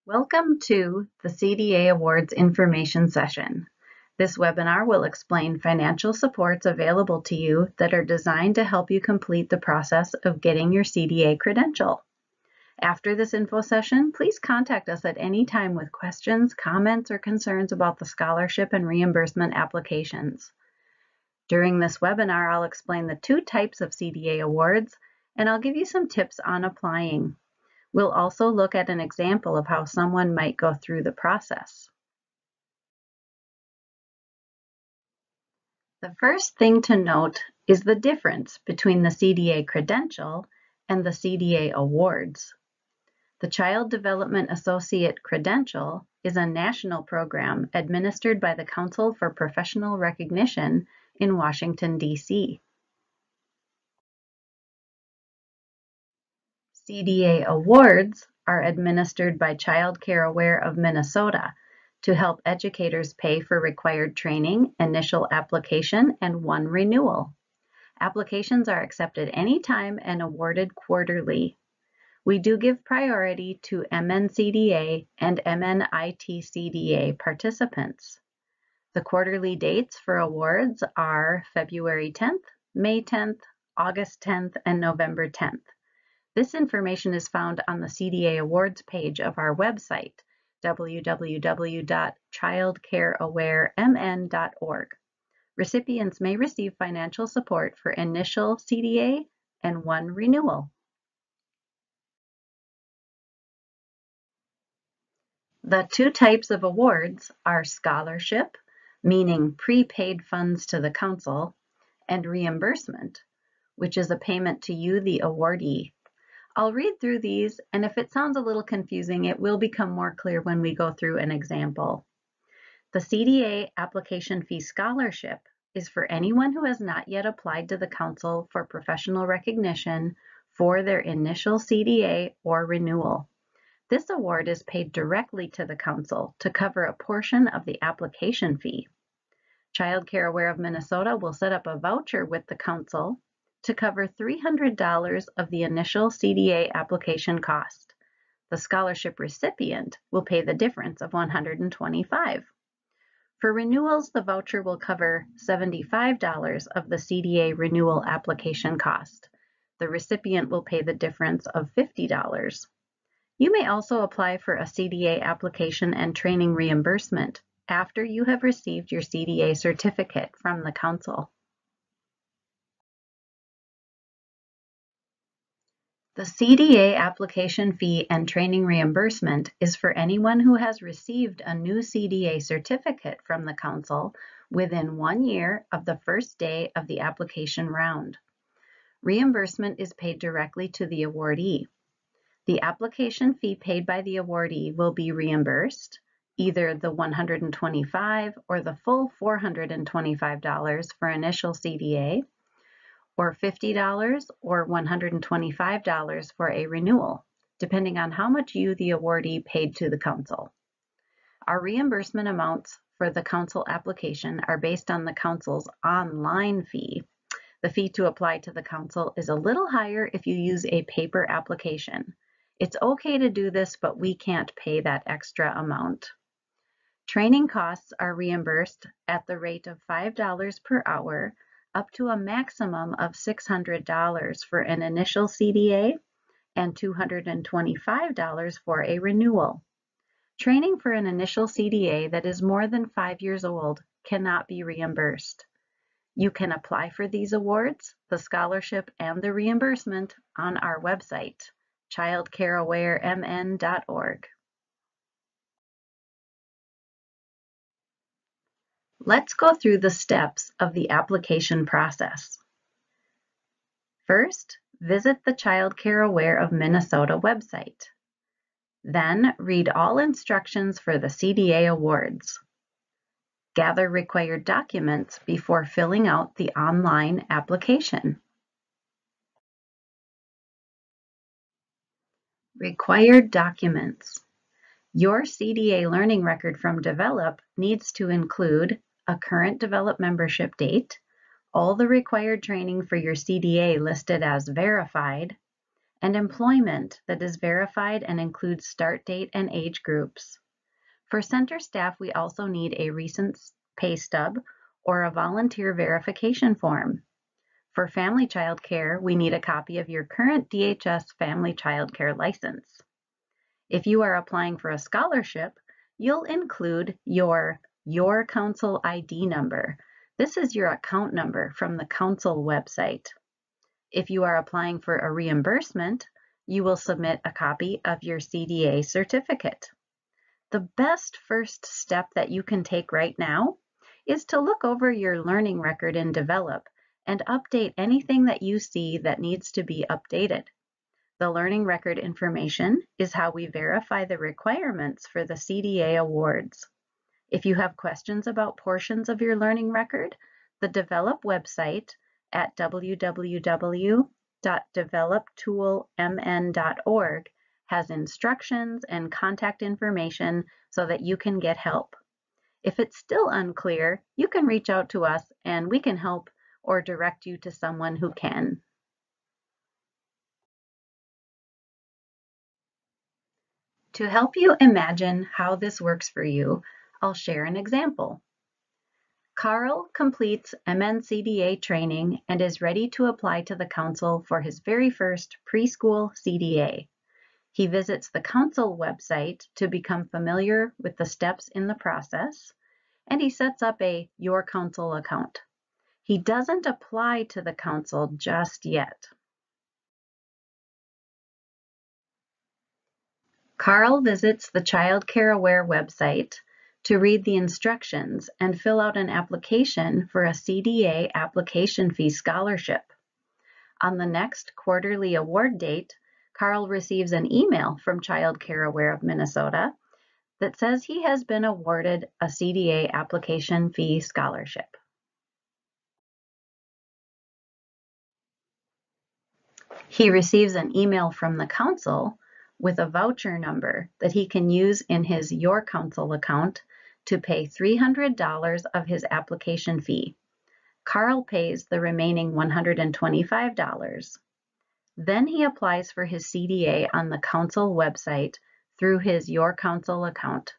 Welcome to the CDA Awards information session. This webinar will explain financial supports available to you that are designed to help you complete the process of getting your CDA credential. After this info session, please contact us at any time with questions, comments, or concerns about the scholarship and reimbursement applications. During this webinar, I'll explain the two types of CDA awards, and I'll give you some tips on applying. We'll also look at an example of how someone might go through the process. The first thing to note is the difference between the CDA credential and the CDA awards. The Child Development Associate Credential is a national program administered by the Council for Professional Recognition in Washington, D.C. CDA awards are administered by Child Care Aware of Minnesota to help educators pay for required training, initial application, and one renewal. Applications are accepted anytime and awarded quarterly. We do give priority to MNCDA and MNIT-CDA participants. The quarterly dates for awards are February 10th, May 10th, August 10th, and November 10th. This information is found on the CDA Awards page of our website, www.childcareawaremn.org. Recipients may receive financial support for initial CDA and one renewal. The two types of awards are scholarship, meaning prepaid funds to the council, and reimbursement, which is a payment to you, the awardee. I'll read through these, and if it sounds a little confusing, it will become more clear when we go through an example. The CDA application fee scholarship is for anyone who has not yet applied to the Council for Professional Recognition for their initial CDA or renewal. This award is paid directly to the Council to cover a portion of the application fee. Child Care Aware of Minnesota will set up a voucher with the Council to cover $300 of the initial CDA application cost. The scholarship recipient will pay the difference of $125. For renewals, the voucher will cover $75 of the CDA renewal application cost. The recipient will pay the difference of $50. You may also apply for a CDA application and training reimbursement after you have received your CDA certificate from the Council. The CDA application fee and training reimbursement is for anyone who has received a new CDA certificate from the Council within 1 year of the first day of the application round. Reimbursement is paid directly to the awardee. The application fee paid by the awardee will be reimbursed, either the $125 or the full $425 for initial CDA, or $50 or $125 for a renewal, depending on how much you, the awardee, paid to the Council. Our reimbursement amounts for the Council application are based on the Council's online fee. The fee to apply to the Council is a little higher if you use a paper application. It's okay to do this, but we can't pay that extra amount. Training costs are reimbursed at the rate of $5 per hour, up to a maximum of $600 for an initial CDA and $225 for a renewal. Training for an initial CDA that is more than 5 years old cannot be reimbursed. You can apply for these awards, the scholarship, and the reimbursement on our website, childcareawaremn.org. Let's go through the steps of the application process. First, visit the Child Care Aware of Minnesota website. Then, read all instructions for the CDA awards. Gather required documents before filling out the online application. Required documents. Your CDA learning record from Develop needs to include a current Develop membership date, all the required training for your CDA listed as verified, and employment that is verified and includes start date and age groups. For center staff, we also need a recent pay stub or a volunteer verification form. For family child care, we need a copy of your current DHS family child care license. If you are applying for a scholarship, you'll include your council ID number. This is your account number from the council website. If you are applying for a reimbursement, you will submit a copy of your CDA certificate. The best first step that you can take right now is to look over your learning record in Develop and update anything that you see that needs to be updated. The learning record information is how we verify the requirements for the CDA awards. If you have questions about portions of your learning record, the Develop website at www.developtoolmn.org has instructions and contact information so that you can get help. If it's still unclear, you can reach out to us and we can help or direct you to someone who can. To help you imagine how this works for you, I'll share an example. Carl completes MNCDA training and is ready to apply to the council for his very first preschool CDA. He visits the council website to become familiar with the steps in the process, and he sets up a Your Council account. He doesn't apply to the council just yet. Carl visits the Child Care Aware website to read the instructions and fill out an application for a CDA application fee scholarship. On the next quarterly award date, Carl receives an email from Child Care Aware of Minnesota that says he has been awarded a CDA application fee scholarship. He receives an email from the council with a voucher number that he can use in his Your Council account to pay $300 of his application fee. Carl pays the remaining $125. Then he applies for his CDA on the council website through his Your Council account,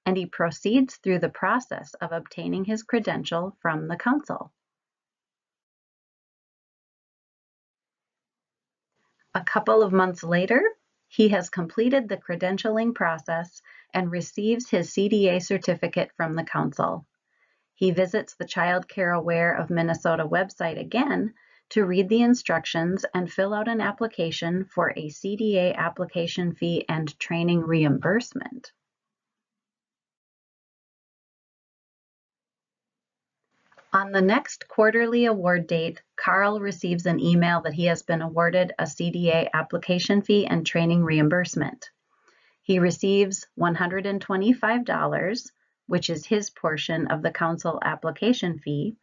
and he proceeds through the process of obtaining his credential from the council. A couple of months later, he has completed the credentialing process and receives his CDA certificate from the council. He visits the Child Care Aware of Minnesota website again to read the instructions and fill out an application for a CDA application fee and training reimbursement. On the next quarterly award date, Carl receives an email that he has been awarded a CDA application fee and training reimbursement. He receives $125, which is his portion of the council application fee,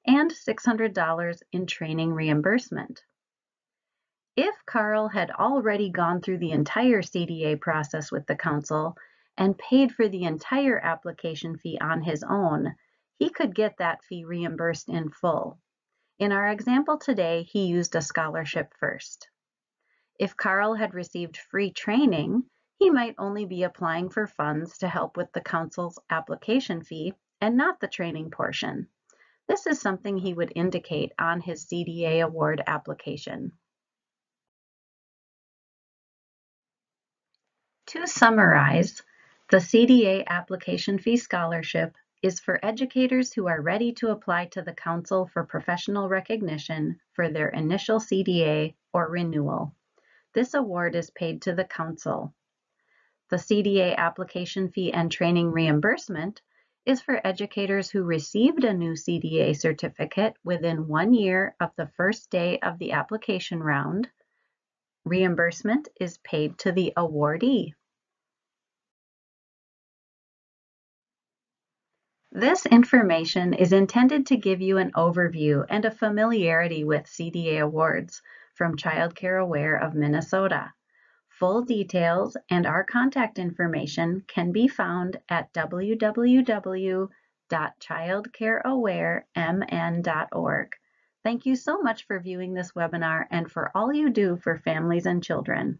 and $600 in training reimbursement. If Carl had already gone through the entire CDA process with the council and paid for the entire application fee on his own, he could get that fee reimbursed in full. In our example today, he used a scholarship first. If Carl had received free training, he might only be applying for funds to help with the council's application fee and not the training portion. This is something he would indicate on his CDA award application. To summarize, the CDA application fee scholarship is for educators who are ready to apply to the council for professional recognition for their initial CDA or renewal. This award is paid to the council. The CDA application fee and training reimbursement is for educators who received a new CDA certificate within 1 year of the first day of the application round. Reimbursement is paid to the awardee. This information is intended to give you an overview and a familiarity with CDA awards from Child Care Aware of Minnesota. Full details and our contact information can be found at www.childcareawaremn.org. Thank you so much for viewing this webinar and for all you do for families and children.